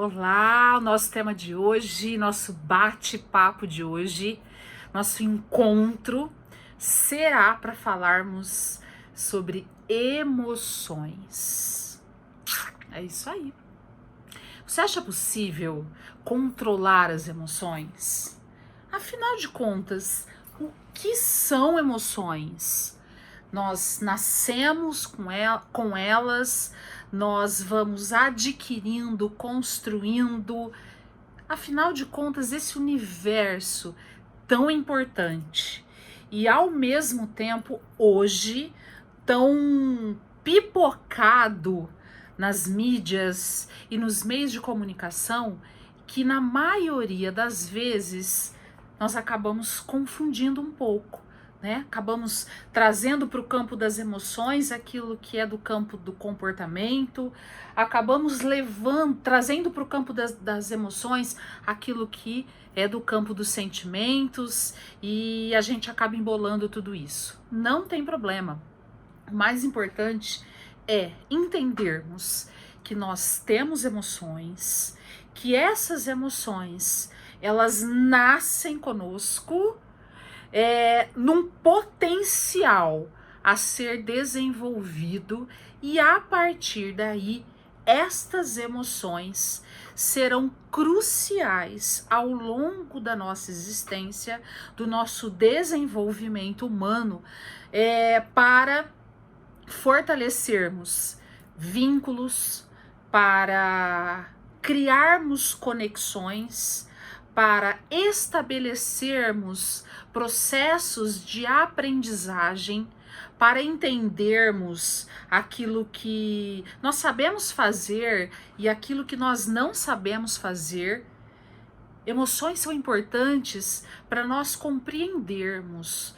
Olá, o nosso tema de hoje, nosso bate-papo de hoje, nosso encontro será para falarmos sobre emoções. É isso aí. Você acha possível controlar as emoções? Afinal de contas, o que são emoções? Nós nascemos com elas, nós vamos adquirindo, construindo. Afinal de contas, esse universo tão importante e ao mesmo tempo hoje tão pipocado nas mídias e nos meios de comunicação que na maioria das vezes nós acabamos confundindo um pouco. Né? Acabamos trazendo para o campo das emoções aquilo que é do campo do comportamento, acabamos trazendo para o campo das emoções aquilo que é do campo dos sentimentos e a gente acaba embolando tudo isso. Não tem problema. O mais importante é entendermos que nós temos emoções, que essas emoções elas nascem conosco num potencial a ser desenvolvido e a partir daí estas emoções serão cruciais ao longo da nossa existência, do nosso desenvolvimento humano, para fortalecermos vínculos, para criarmos conexões, para estabelecermos processos de aprendizagem, para entendermos aquilo que nós sabemos fazer e aquilo que nós não sabemos fazer. Emoções são importantes para nós compreendermos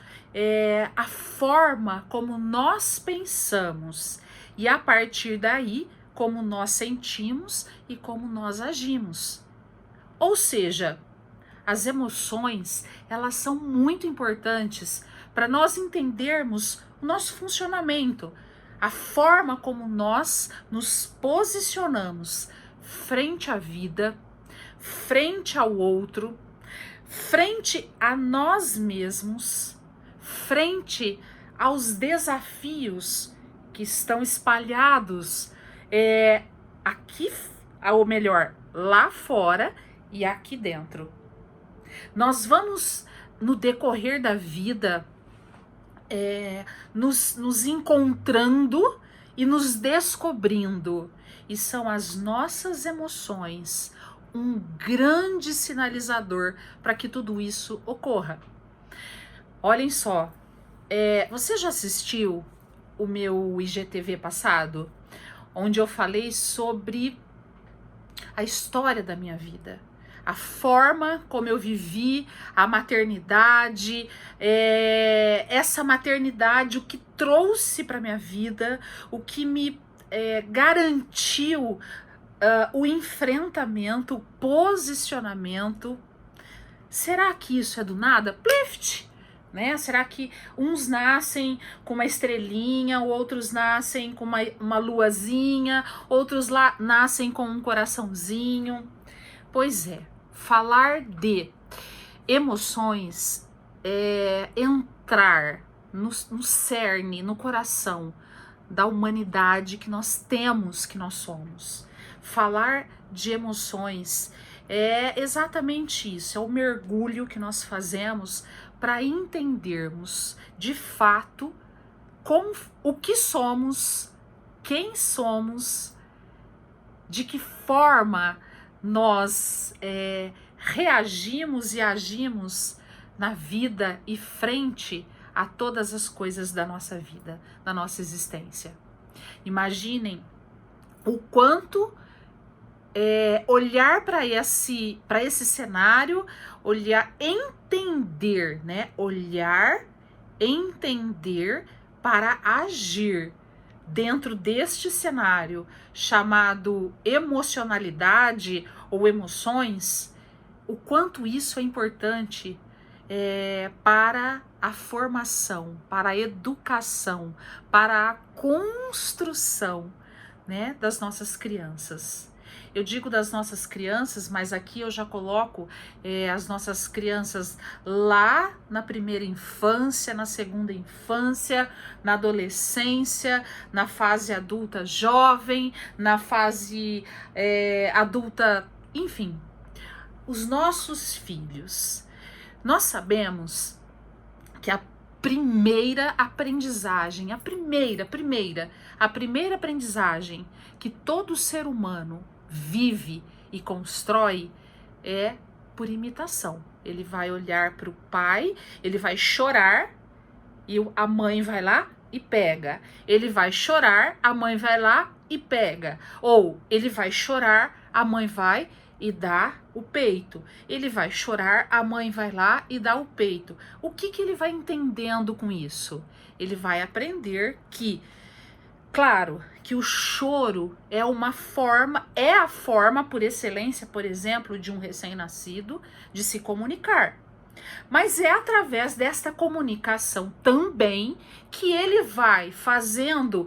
a forma como nós pensamos e a partir daí como nós sentimos e como nós agimos. Ou seja, as emoções, elas são muito importantes para nós entendermos o nosso funcionamento, a forma como nós nos posicionamos frente à vida, frente ao outro, frente a nós mesmos, frente aos desafios que estão espalhados aqui, ou melhor, lá fora e aqui dentro. Nós vamos, no decorrer da vida, nos encontrando e nos descobrindo. E são as nossas emoções um grande sinalizador para que tudo isso ocorra. Olhem só, você já assistiu o meu IGTV passado? Onde eu falei sobre a história da minha vida. A forma como eu vivi a maternidade, essa maternidade, o que trouxe para minha vida, o que me garantiu o enfrentamento, o posicionamento. Será que isso é do nada? Plift! Né? Será que uns nascem com uma estrelinha, outros nascem com uma luazinha, outros nascem com um coraçãozinho? Pois é, falar de emoções é entrar no cerne, no coração da humanidade que nós temos, que nós somos. Falar de emoções é exatamente isso, é o mergulho que nós fazemos para entendermos de fato o que somos, quem somos, de que forma nós reagimos e agimos na vida e frente a todas as coisas da nossa vida, da nossa existência. Imaginem o quanto olhar para esse cenário, olhar, entender, né? Olhar, entender para agir dentro deste cenário chamado emocionalidade ou emoções, o quanto isso é importante para a formação, para a educação, para a construção, né, das nossas crianças. Eu digo das nossas crianças, mas aqui eu já coloco as nossas crianças lá na primeira infância, na segunda infância, na adolescência, na fase adulta jovem, na fase adulta, enfim, os nossos filhos. Nós sabemos que a primeira aprendizagem, a primeira aprendizagem que todo ser humano vive e constrói é por imitação. Ele vai olhar para o pai, ele vai chorar e a mãe vai lá e pega. Ele vai chorar, a mãe vai lá e pega. Ou ele vai chorar, a mãe vai e dá o peito. Ele vai chorar, a mãe vai lá e dá o peito. O que ele vai entendendo com isso? Ele vai aprender que, claro, que o choro é uma forma, é a forma por excelência, por exemplo, de um recém-nascido de se comunicar. Mas é através desta comunicação também que ele vai fazendo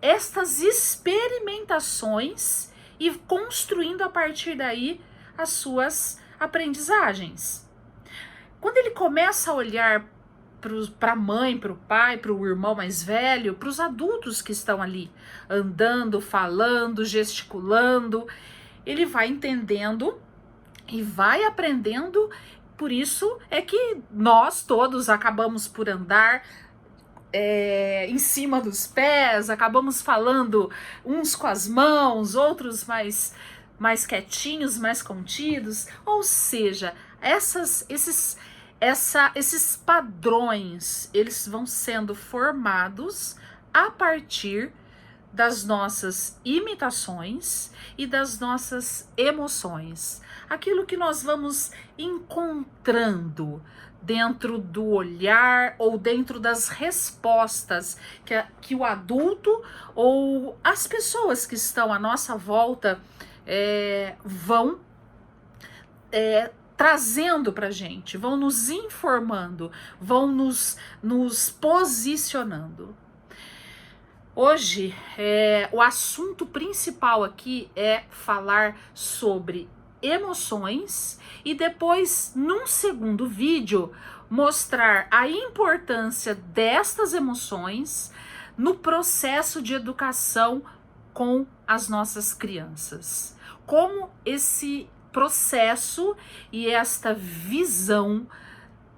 estas experimentações e construindo a partir daí as suas aprendizagens. Quando ele começa a olhar para a mãe, para o pai, para o irmão mais velho, para os adultos que estão ali andando, falando, gesticulando, ele vai entendendo e vai aprendendo. Por isso é que nós todos acabamos por andar em cima dos pés, acabamos falando uns com as mãos, outros mais quietinhos, mais contidos. Ou seja, esses padrões, eles vão sendo formados a partir das nossas imitações e das nossas emoções. Aquilo que nós vamos encontrando dentro do olhar ou dentro das respostas que o adulto ou as pessoas que estão à nossa volta vão trazendo para a gente, vão nos informando, vão nos posicionando. Hoje, o assunto principal aqui é falar sobre emoções e depois, num segundo vídeo, mostrar a importância destas emoções no processo de educação com as nossas crianças. Como esse processo e esta visão,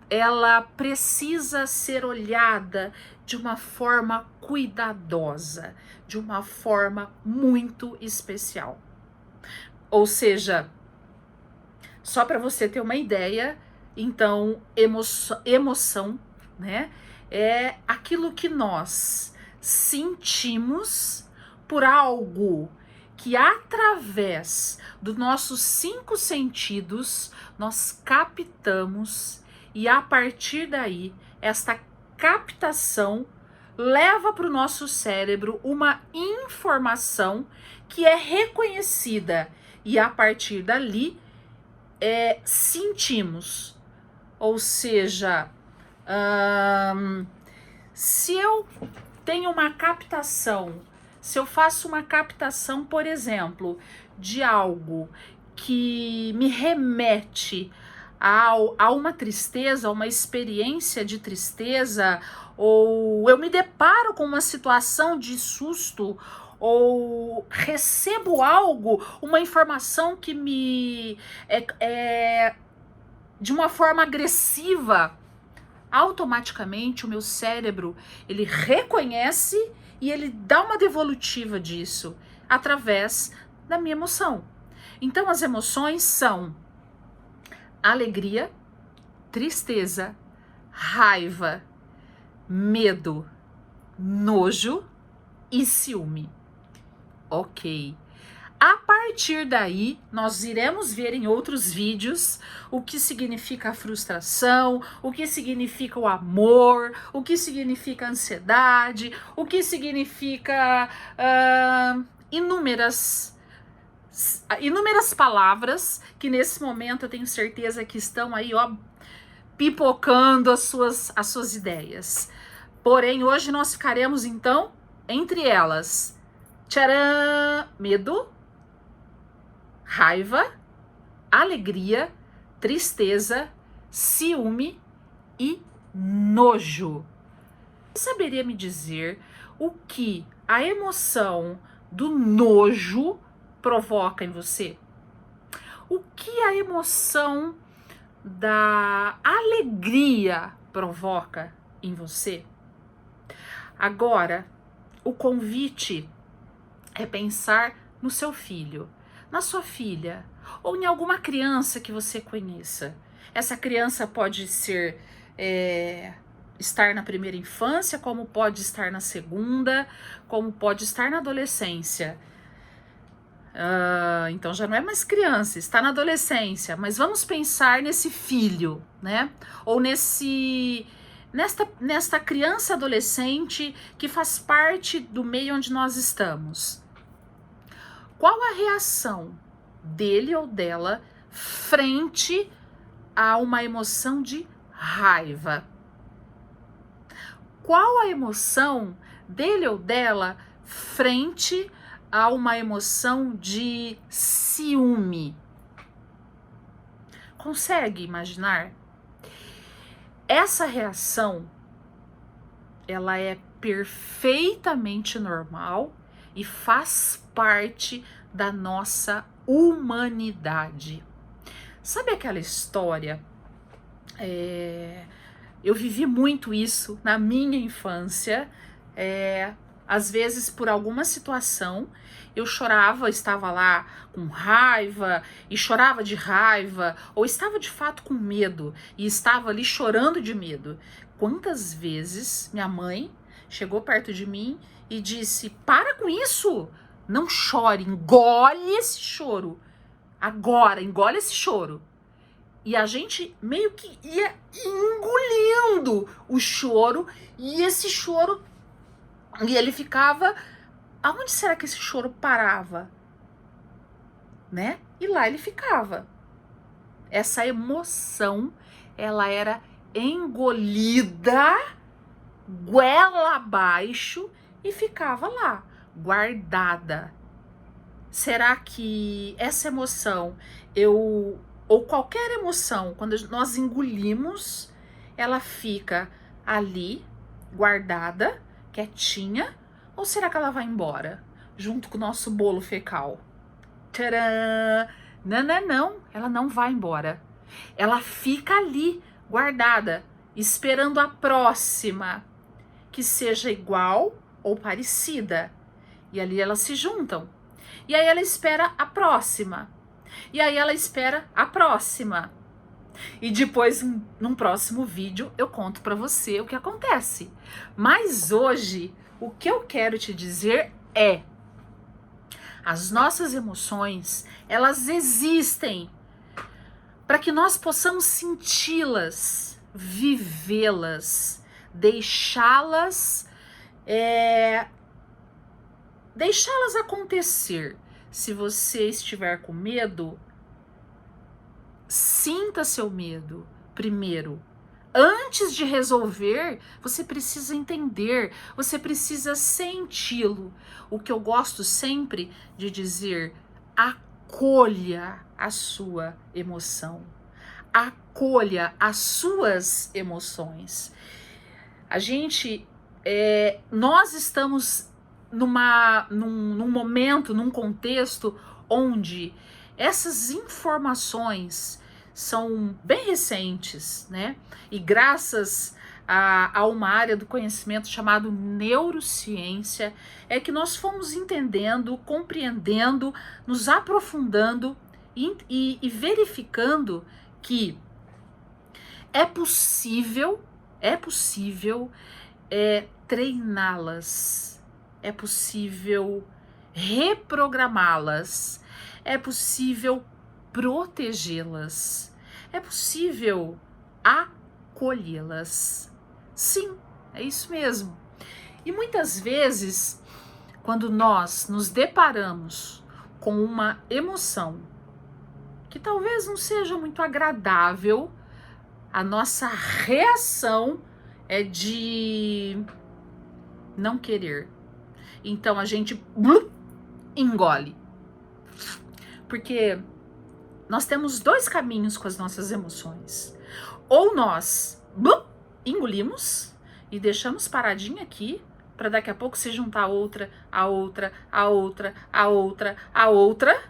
ela precisa ser olhada de uma forma cuidadosa, de uma forma muito especial. Ou seja, só para você ter uma ideia, então, emoção, né, é aquilo que nós sentimos por algo que através dos nossos 5 sentidos nós captamos, e a partir daí esta captação leva para o nosso cérebro uma informação que é reconhecida, e a partir dali sentimos. Ou seja, se eu tenho uma captação, se eu faço uma captação, por exemplo, de algo que me remete a uma tristeza, a uma experiência de tristeza, ou eu me deparo com uma situação de susto, ou recebo algo, uma informação que me de uma forma agressiva, automaticamente o meu cérebro, ele reconhece e ele dá uma devolutiva disso através da minha emoção. Então as emoções são alegria, tristeza, raiva, medo, nojo e ciúme. Ok. A partir daí, nós iremos ver em outros vídeos o que significa a frustração, o que significa o amor, o que significa a ansiedade, o que significa inúmeras palavras que nesse momento eu tenho certeza que estão aí, ó, pipocando as suas ideias. Porém, hoje nós ficaremos então entre elas. Tcharam! Medo, raiva, alegria, tristeza, ciúme e nojo. Você saberia me dizer o que a emoção do nojo provoca em você? O que a emoção da alegria provoca em você? Agora, o convite é pensar no seu filho, na sua filha, ou em alguma criança que você conheça. Essa criança pode ser estar na primeira infância, como pode estar na segunda, como pode estar na adolescência. Então já não é mais criança, está na adolescência, mas vamos pensar nesse filho, né? Ou nesta criança adolescente que faz parte do meio onde nós estamos. Qual a reação dele ou dela frente a uma emoção de raiva? Qual a emoção dele ou dela frente a uma emoção de ciúme? Consegue imaginar? Essa reação, ela é perfeitamente normal e faz parte da nossa humanidade. Sabe aquela história? Eu vivi muito isso na minha infância. Às vezes, por alguma situação, eu chorava, estava lá com raiva e chorava de raiva, ou estava de fato com medo e estava ali chorando de medo. Quantas vezes minha mãe chegou perto de mim e disse: para com isso, não chore, engole esse choro. Agora, engole esse choro. E a gente meio que ia engolindo o choro, e esse choro, e ele ficava... Aonde será que esse choro parava? Né? E lá ele ficava. Essa emoção, ela era engolida, goela abaixo, e ficava lá, guardada. Será que essa emoção, ou qualquer emoção, quando nós engolimos, ela fica ali, guardada, quietinha, ou será que ela vai embora, junto com o nosso bolo fecal? Tcharam! Não, ela não vai embora. Ela fica ali, guardada, esperando a próxima, que seja igual ou parecida. E ali elas se juntam. E aí ela espera a próxima. E aí ela espera a próxima. E depois, num próximo vídeo, eu conto pra você o que acontece. Mas hoje, o que eu quero te dizer é: as nossas emoções, elas existem para que nós possamos senti-las, vivê-las, deixá-las acontecer. Se você estiver com medo, sinta seu medo primeiro. Antes de resolver, você precisa entender, você precisa senti-lo. O que eu gosto sempre de dizer: acolha a sua emoção. Acolha as suas emoções. Nós estamos num momento, num contexto onde essas informações são bem recentes, né? E graças a uma área do conhecimento chamado neurociência, é que nós fomos entendendo, compreendendo, nos aprofundando e verificando que é possível treiná-las, é possível reprogramá-las, é possível protegê-las, é possível acolhê-las. Sim, é isso mesmo. E muitas vezes, quando nós nos deparamos com uma emoção que talvez não seja muito agradável, a nossa reação é de não querer. Então a gente engole. Porque nós temos dois caminhos com as nossas emoções. Ou nós engolimos e deixamos paradinha aqui, para daqui a pouco se juntar a outra, a outra, a outra, a outra, a outra.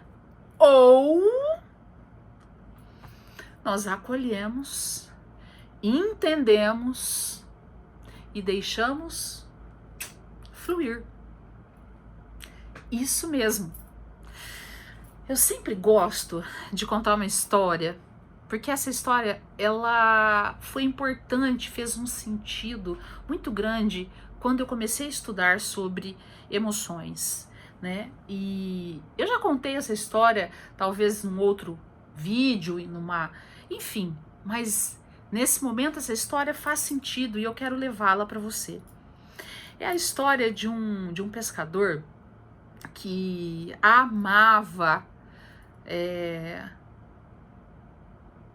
Ou nós acolhemos, entendemos e deixamos fluir. Isso mesmo. Eu sempre gosto de contar uma história, porque essa história, ela foi importante, fez um sentido muito grande quando eu comecei a estudar sobre emoções, né? E eu já contei essa história, talvez num outro vídeo, enfim, mas nesse momento essa história faz sentido e eu quero levá-la para você. É a história de um pescador que amava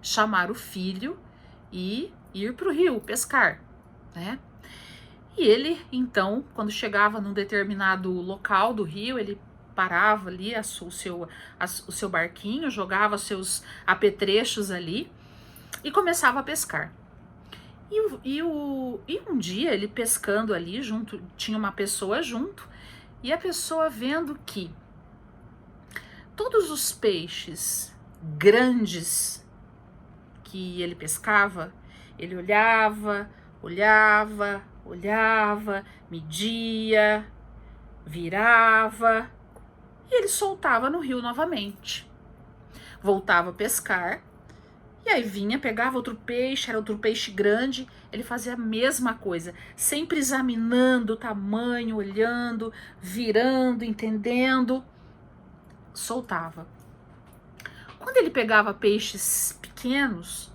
chamar o filho e ir para o rio pescar, né? E ele, então, quando chegava num determinado local do rio, ele parava ali o seu barquinho, jogava seus apetrechos ali e começava a pescar. E um dia, ele pescando ali junto, tinha uma pessoa junto, e a pessoa vendo que todos os peixes grandes que ele pescava, ele olhava, media, virava e ele soltava no rio novamente. Voltava a pescar e aí vinha, pegava outro peixe, era outro peixe grande, ele fazia a mesma coisa, sempre examinando o tamanho, olhando, virando, entendendo, soltava. Quando ele pegava peixes pequenos,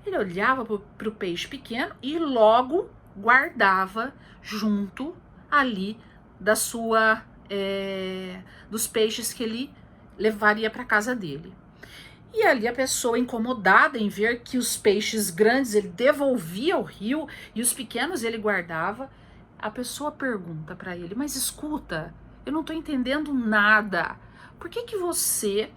ele olhava para o peixe pequeno e logo guardava junto ali dos peixes que ele levaria para casa dele. E ali a pessoa, incomodada em ver que os peixes grandes ele devolvia ao rio e os pequenos ele guardava, a pessoa pergunta para ele: mas escuta, eu não estou entendendo nada. Por que você,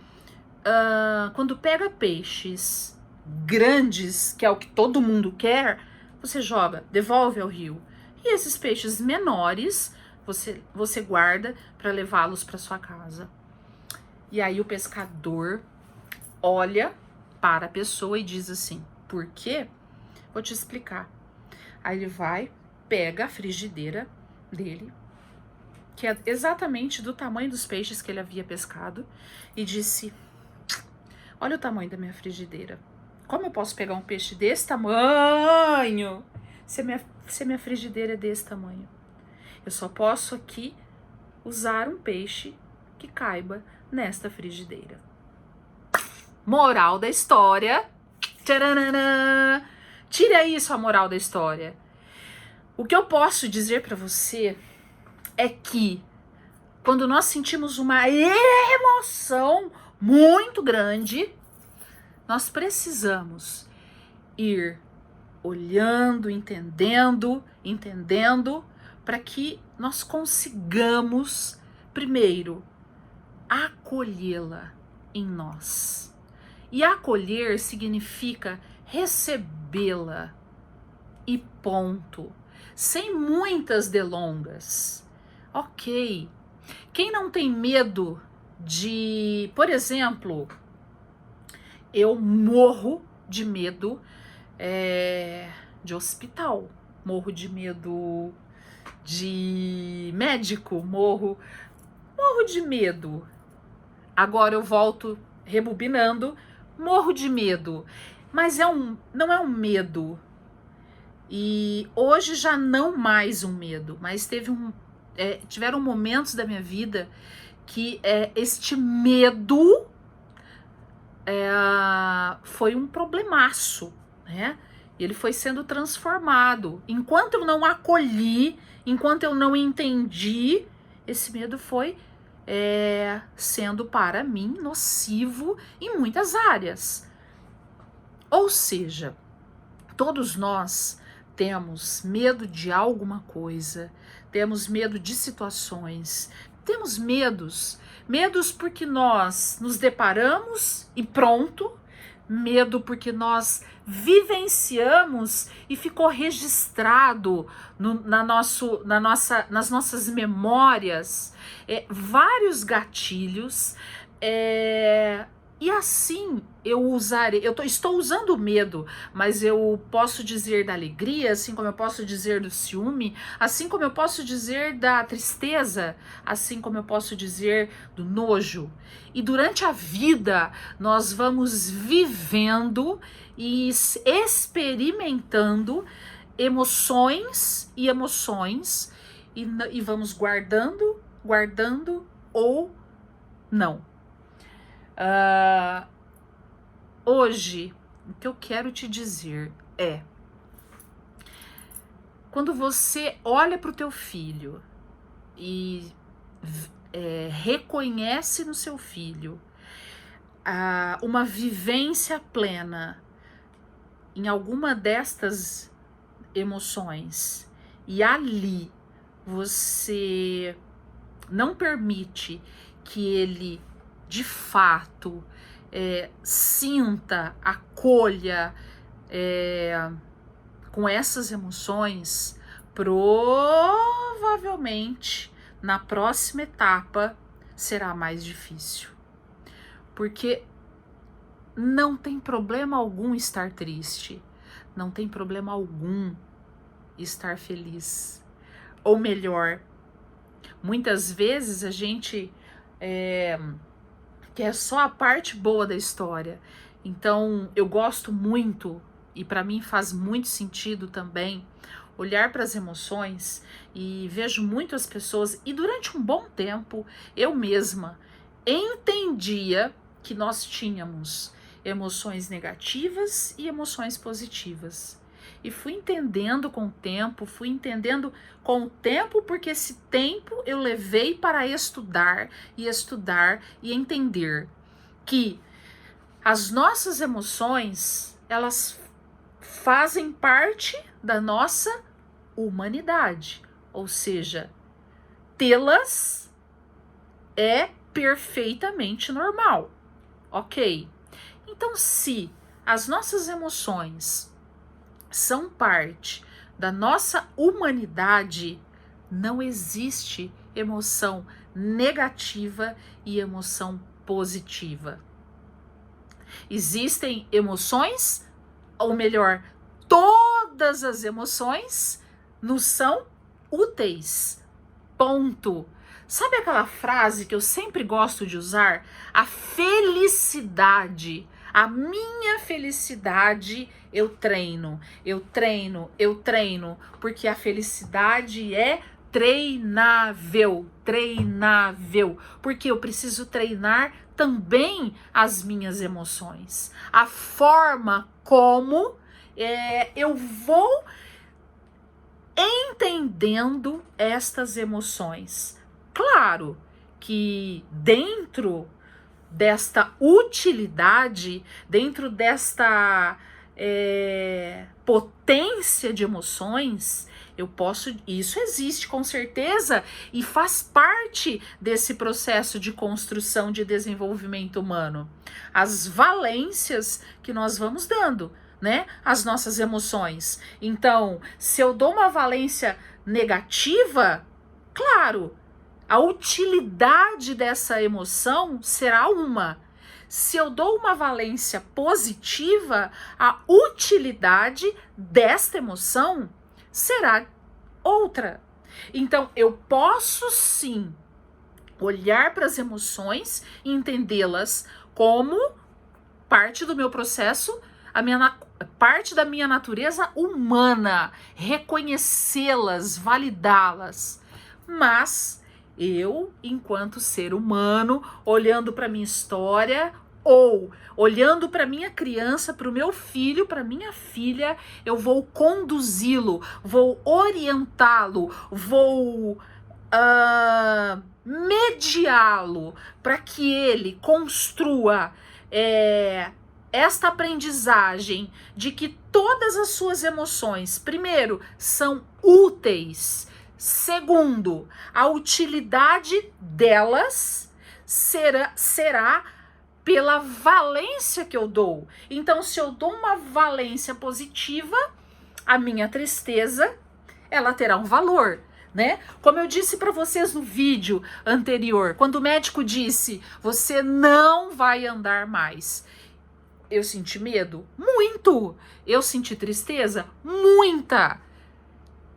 quando pega peixes grandes, que é o que todo mundo quer, você joga, devolve ao rio, e esses peixes menores você guarda para levá-los para sua casa? E aí o pescador olha para a pessoa e diz assim: por quê? Vou te explicar. Aí ele vai, pega a frigideira dele, que é exatamente do tamanho dos peixes que ele havia pescado, e disse: olha o tamanho da minha frigideira. Como eu posso pegar um peixe desse tamanho se minha frigideira é desse tamanho? Eu só posso aqui usar um peixe que caiba nesta frigideira. Moral da história. Tcharanã! Tira isso, a moral da história. O que eu posso dizer para você é que quando nós sentimos uma emoção muito grande, nós precisamos ir olhando, entendendo, para que nós consigamos, primeiro, acolhê-la em nós. E acolher significa recebê-la e ponto, sem muitas delongas. Ok. Quem não tem medo de, por exemplo, eu morro de medo de hospital, morro de medo de médico, morro de medo. Agora eu volto rebobinando, morro de medo, mas não é um medo. E hoje já não mais um medo, mas tiveram momentos da minha vida que este medo foi um problemaço, né? Ele foi sendo transformado. Enquanto eu não acolhi, enquanto eu não entendi, esse medo foi sendo para mim nocivo em muitas áreas. Ou seja, todos nós temos medo de alguma coisa, temos medo de situações, temos medos Medos porque nós nos deparamos e pronto. Medo porque nós vivenciamos e ficou registrado nas nossas memórias vários gatilhos. E assim estou usando o medo, mas eu posso dizer da alegria, assim como eu posso dizer do ciúme, assim como eu posso dizer da tristeza, assim como eu posso dizer do nojo. E durante a vida nós vamos vivendo e experimentando emoções e vamos guardando ou não. Hoje, o que eu quero te dizer é: quando você olha para o teu filho e reconhece no seu filho uma vivência plena em alguma destas emoções, e ali você não permite que ele de fato sinta, acolha com essas emoções, provavelmente na próxima etapa será mais difícil. Porque não tem problema algum estar triste, não tem problema algum estar feliz. Ou melhor, muitas vezes a gente que é só a parte boa da história. Então, eu gosto muito, e para mim faz muito sentido também, olhar para as emoções, e vejo muitas pessoas, e durante um bom tempo, eu mesma entendia que nós tínhamos emoções negativas e emoções positivas. E fui entendendo com o tempo, porque esse tempo eu levei para estudar e entender que as nossas emoções, elas fazem parte da nossa humanidade. Ou seja, tê-las é perfeitamente normal, ok? Então, se as nossas emoções são parte da nossa humanidade, não existe emoção negativa e emoção positiva. Existem emoções, ou melhor, todas as emoções nos são úteis. Ponto. Sabe aquela frase que eu sempre gosto de usar? A felicidade. A minha felicidade eu treino, porque a felicidade é treinável, porque eu preciso treinar também as minhas emoções. A forma como eu vou entendendo estas emoções. Claro que dentro desta utilidade, dentro desta potência de emoções, isso existe com certeza e faz parte desse processo de construção de desenvolvimento humano. As valências que nós vamos dando, né? As nossas emoções. Então, se eu dou uma valência negativa, claro, a utilidade dessa emoção será uma. Se eu dou uma valência positiva, a utilidade desta emoção será outra. Então, eu posso sim olhar para as emoções e entendê-las como parte do meu processo, parte da minha natureza humana, reconhecê-las, validá-las. Mas eu, enquanto ser humano, olhando para minha história ou olhando para minha criança, para o meu filho, para minha filha, eu vou conduzi-lo, vou orientá-lo, vou mediá-lo para que ele construa esta aprendizagem de que todas as suas emoções, primeiro, são úteis. Segundo, a utilidade delas será pela valência que eu dou. Então, se eu dou uma valência positiva, a minha tristeza, ela terá um valor, né? Como eu disse para vocês no vídeo anterior, quando o médico disse, você não vai andar mais. Eu senti medo? Muito! Eu senti tristeza? Muita!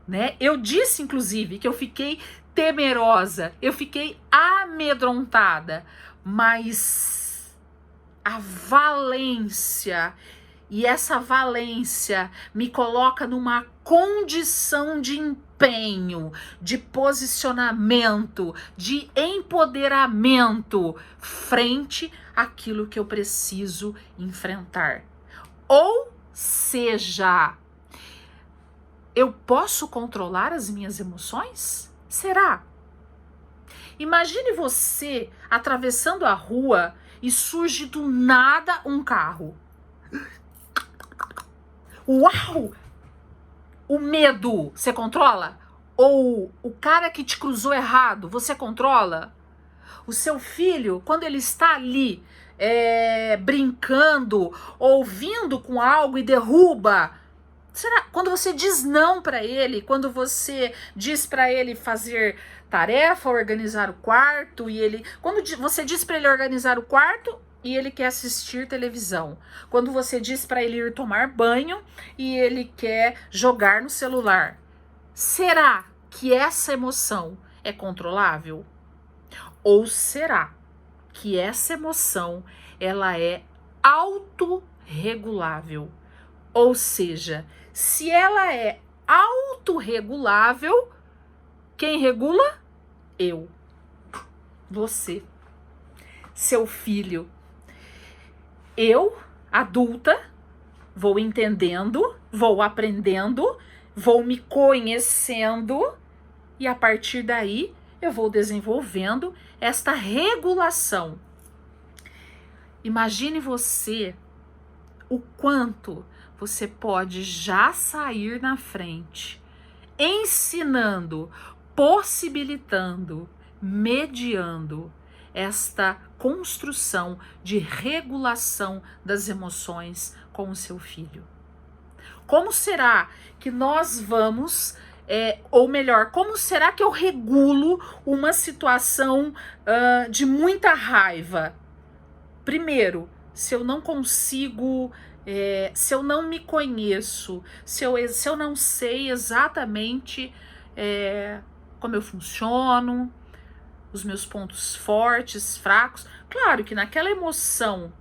Né? Eu disse, inclusive, que eu fiquei temerosa, eu fiquei amedrontada, mas a valência, e essa valência me coloca numa condição de empenho, de posicionamento, de empoderamento frente àquilo que eu preciso enfrentar. Ou seja, eu posso controlar as minhas emoções? Será? Imagine você atravessando a rua e surge do nada um carro. Uau! O medo, você controla? Ou o cara que te cruzou errado, você controla? O seu filho, quando ele está ali brincando, ouvindo com algo e derruba, será? Quando você diz não para ele, quando você diz para ele fazer tarefa, organizar o quarto, quando você diz para ele organizar o quarto e ele quer assistir televisão, quando você diz para ele ir tomar banho e ele quer jogar no celular, será que essa emoção é controlável? Ou será que essa emoção ela é autorregulável? Ou seja, se ela é autorregulável, quem regula? Eu, você, seu filho. Eu, adulta, vou entendendo, vou aprendendo, vou me conhecendo e a partir daí eu vou desenvolvendo esta regulação. Imagine você o quanto você pode já sair na frente, ensinando, possibilitando, mediando esta construção de regulação das emoções com o seu filho. Como será que nós vamos, ou melhor, como será que eu regulo uma situação de muita raiva? Primeiro, se eu não consigo, se eu não me conheço, se eu não sei exatamente como eu funciono, os meus pontos fortes, fracos. Claro que naquela emoção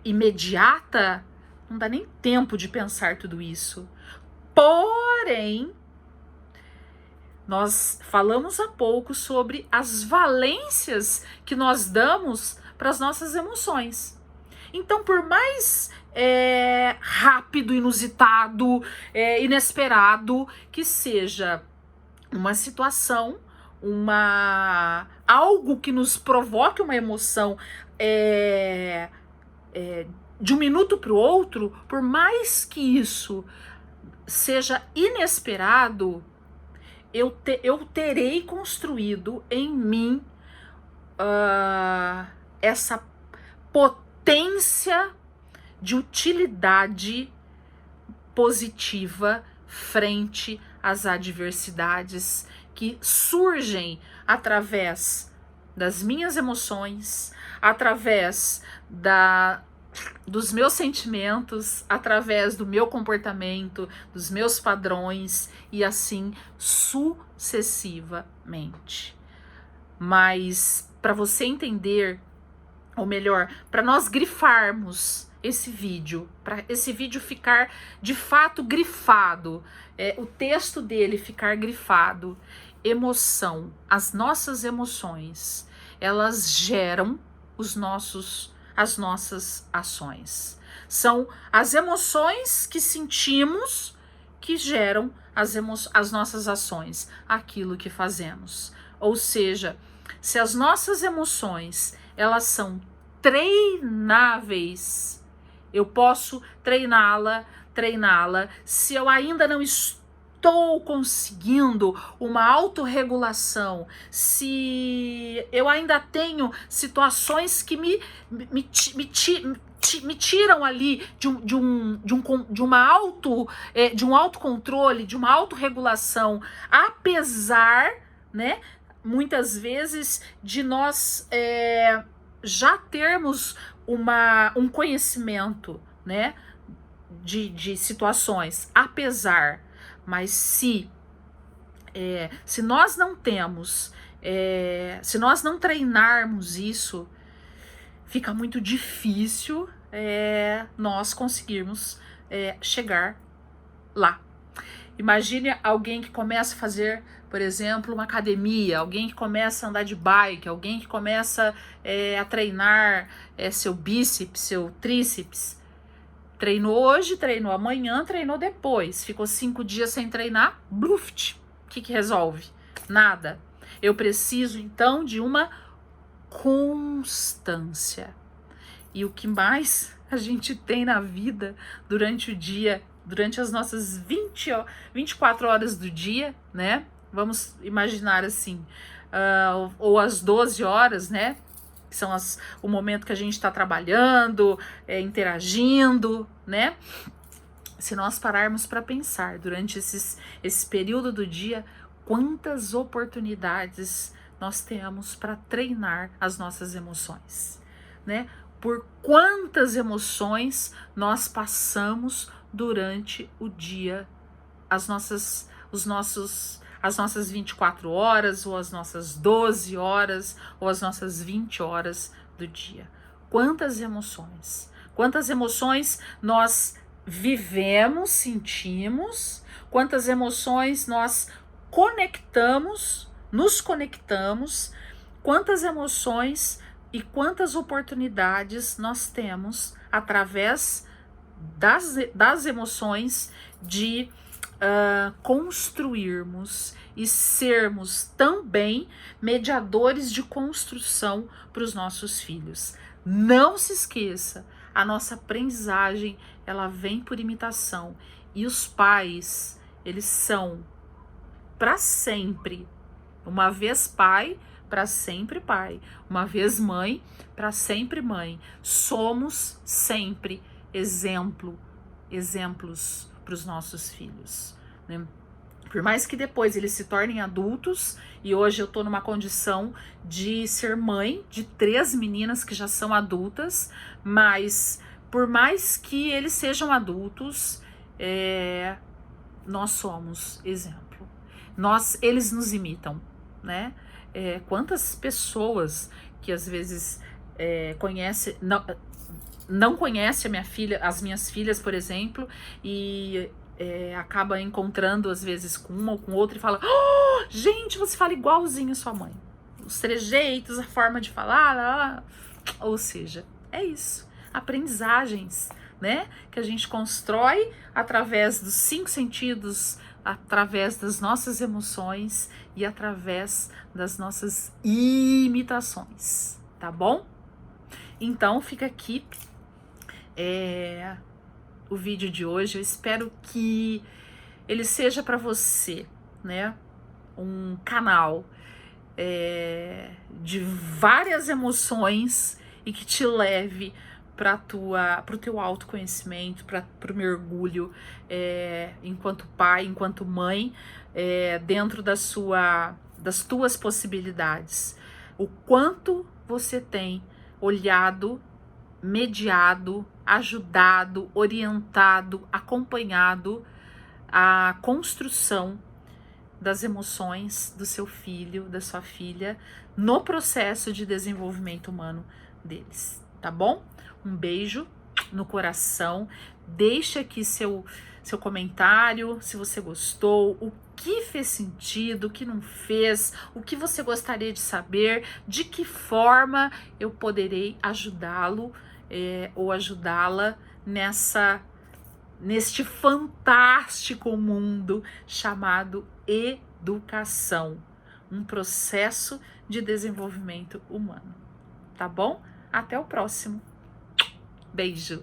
imediata, não dá nem tempo de pensar tudo isso. Porém, nós falamos há pouco sobre as valências que nós damos para as nossas emoções. Então, por mais rápido, inusitado, inesperado que seja uma situação, algo que nos provoque uma emoção de um minuto para o outro, por mais que isso seja inesperado, eu terei construído em mim essa potência de utilidade positiva frente às adversidades que surgem através das minhas emoções, através dos meus sentimentos, através do meu comportamento, dos meus padrões e assim sucessivamente. Mas para você entender, ou melhor, para nós grifarmos esse vídeo, para esse vídeo ficar de fato grifado, o texto dele ficar grifado, emoção, as nossas emoções, elas geram as nossas ações. São as emoções que sentimos que geram as nossas ações, aquilo que fazemos. Ou seja, se as nossas emoções, elas são treináveis, eu posso treiná-la. Se eu ainda não estou estou conseguindo uma autorregulação, se eu ainda tenho situações que me tiram ali de um autocontrole, de uma autorregulação, apesar, né, muitas vezes de nós já termos um conhecimento, né, de situações, apesar, mas se nós não temos, se nós não treinarmos isso, fica muito difícil nós conseguirmos chegar lá. Imagine alguém que começa a fazer, por exemplo, uma academia, alguém que começa a andar de bike, alguém que começa a treinar seu bíceps, seu tríceps. Treinou hoje, treinou amanhã, treinou depois. Ficou 5 dias sem treinar, bluft. O que resolve? Nada. Eu preciso, então, de uma constância. E o que mais a gente tem na vida durante o dia, durante as nossas 24 horas do dia, né? Vamos imaginar assim, ou as 12 horas, né? Que são o momento que a gente está trabalhando, interagindo, né? Se nós pararmos para pensar durante esse período do dia, quantas oportunidades nós temos para treinar as nossas emoções, né? Por quantas emoções nós passamos durante o dia, as nossas 24 horas, ou as nossas 12 horas, ou as nossas 20 horas do dia. Quantas emoções nós vivemos, sentimos, quantas emoções nós nos conectamos, quantas emoções e quantas oportunidades nós temos através das emoções de construirmos e sermos também mediadores de construção para os nossos filhos. Não se esqueça, a nossa aprendizagem, ela vem por imitação, e os pais, eles são para sempre, uma vez pai, para sempre pai, uma vez mãe, para sempre mãe. Somos sempre exemplos para os nossos filhos, né? Por mais que depois eles se tornem adultos, e hoje eu tô numa condição de ser mãe de 3 meninas que já são adultas, mas por mais que eles sejam adultos, nós somos exemplo. Eles nos imitam, né? Quantas pessoas que às vezes não conhece as minhas filhas, por exemplo, e acaba encontrando às vezes com uma ou com outra e fala: oh, gente, você fala igualzinho a sua mãe. Os trejeitos, a forma de falar, ou seja, é isso. Aprendizagens, né? Que a gente constrói através dos 5 sentidos, através das nossas emoções e através das nossas imitações, tá bom? Então fica aqui o vídeo de hoje. Eu espero que ele seja para você, né, um canal de várias emoções e que te leve para o teu autoconhecimento, para o mergulho enquanto pai, enquanto mãe, dentro das tuas possibilidades. O quanto você tem olhado, mediado, ajudado, orientado, acompanhado a construção das emoções do seu filho, da sua filha, no processo de desenvolvimento humano deles, tá bom? Um beijo no coração. Deixa aqui seu comentário, se você gostou, o que fez sentido, o que não fez, o que você gostaria de saber, de que forma eu poderei ajudá-lo ou ajudá-la neste fantástico mundo chamado educação, um processo de desenvolvimento humano, tá bom? Até o próximo. Beijo!